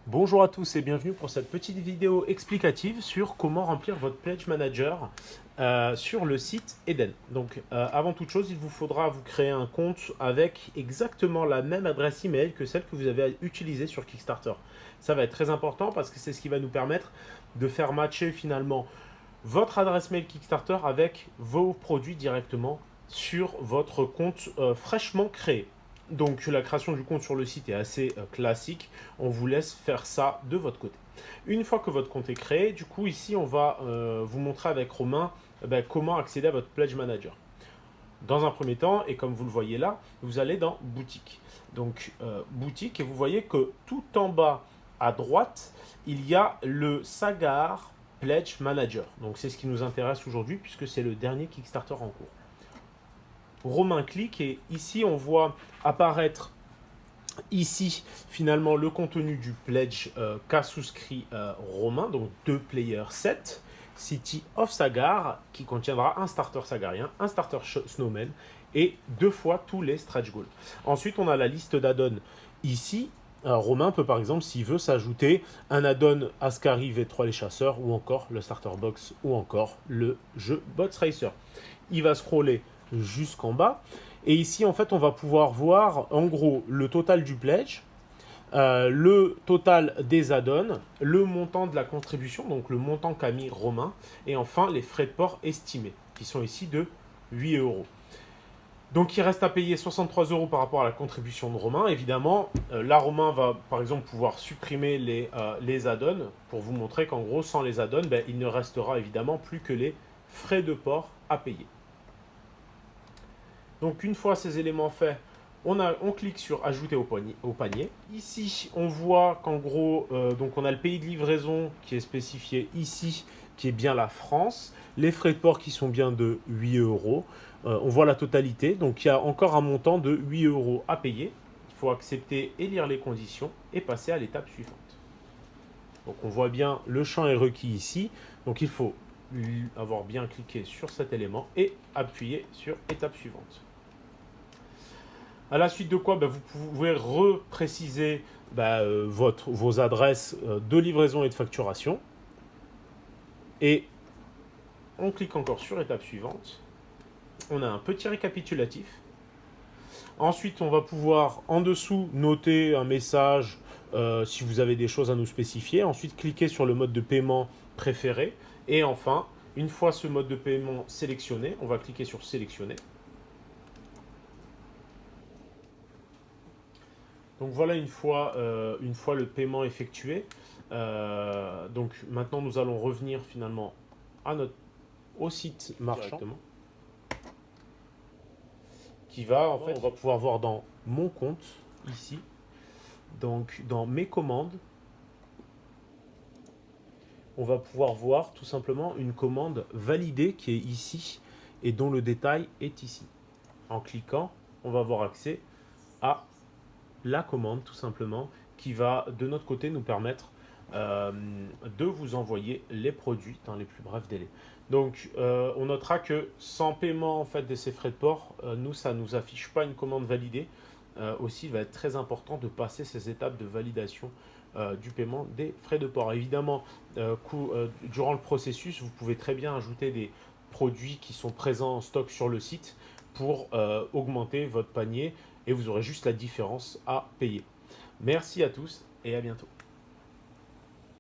Bonjour à tous et bienvenue pour cette petite vidéo explicative sur comment remplir votre Pledge Manager sur le site Eden. Donc avant toute chose, il vous faudra vous créer un compte avec exactement la même adresse email que celle que vous avez utilisée sur Kickstarter. Ça va être très important parce que c'est ce qui va nous permettre de faire matcher finalement votre adresse mail Kickstarter avec vos produits directement sur votre compte fraîchement créé. Donc la création du compte sur le site est assez classique. On vous laisse faire ça de votre côté. Une fois que votre compte est créé, du coup ici on va vous montrer avec Romain comment accéder à votre Pledge Manager. Dans un premier temps, et comme vous le voyez là, vous allez dans boutique. Donc boutique, et vous voyez que tout en bas à droite, il y a le Sagar Pledge Manager. Donc c'est ce qui nous intéresse aujourd'hui puisque c'est le dernier Kickstarter en cours. Romain clique et ici on voit apparaître ici finalement le contenu du pledge qu'a souscrit Romain, donc 2 players 7, City of Sagar, qui contiendra un starter sagarien, un starter snowman et 2 fois tous les stretch goals. Ensuite on a la liste d'add-ons ici. Romain peut par exemple, s'il veut s'ajouter un add-on Ascari V3 les chasseurs, ou encore le starter box, ou encore le jeu Bots Racer. Il va scroller jusqu'en bas. Et ici, en fait, on va pouvoir voir, en gros, le total du pledge, le total des add-ons, le montant de la contribution, donc le montant qu'a mis Romain, et enfin, les frais de port estimés, qui sont ici de 8 euros. Donc, il reste à payer 63 euros par rapport à la contribution de Romain. Évidemment, là, Romain va, par exemple, pouvoir supprimer les add-ons pour vous montrer qu'en gros, sans les add-ons, il ne restera évidemment plus que les frais de port à payer. Donc une fois ces éléments faits, on clique sur ajouter au panier. Ici, on voit qu'en gros, donc on a le pays de livraison qui est spécifié ici, qui est bien la France. Les frais de port qui sont bien de 8 euros. On voit la totalité. Donc il y a encore un montant de 8 euros à payer. Il faut accepter et lire les conditions et passer à l'étape suivante. Donc on voit bien le champ est requis ici. Donc il faut avoir bien cliqué sur cet élément et appuyer sur étape suivante. À la suite de quoi, vous pouvez repréciser vos adresses de livraison et de facturation. Et on clique encore sur étape suivante. On a un petit récapitulatif. Ensuite, on va pouvoir en dessous noter un message si vous avez des choses à nous spécifier. Ensuite, cliquer sur le mode de paiement préféré. Et enfin, une fois ce mode de paiement sélectionné, on va cliquer sur sélectionner. Donc voilà une fois le paiement effectué. Donc maintenant nous allons revenir finalement au site marchand. Qui va en fait, on va pouvoir voir dans mon compte ici. Donc dans mes commandes, on va pouvoir voir tout simplement une commande validée qui est ici et dont le détail est ici. En cliquant, on va avoir accès à la commande tout simplement qui va de notre côté nous permettre de vous envoyer les produits dans les plus brefs délais. Donc on notera que sans paiement en fait de ces frais de port, ça ne nous affiche pas une commande validée. Aussi il va être très important de passer ces étapes de validation du paiement des frais de port. Évidemment, durant le processus, vous pouvez très bien ajouter des produits qui sont présents en stock sur le site pour augmenter votre panier et vous aurez juste la différence à payer. Merci à tous et à bientôt.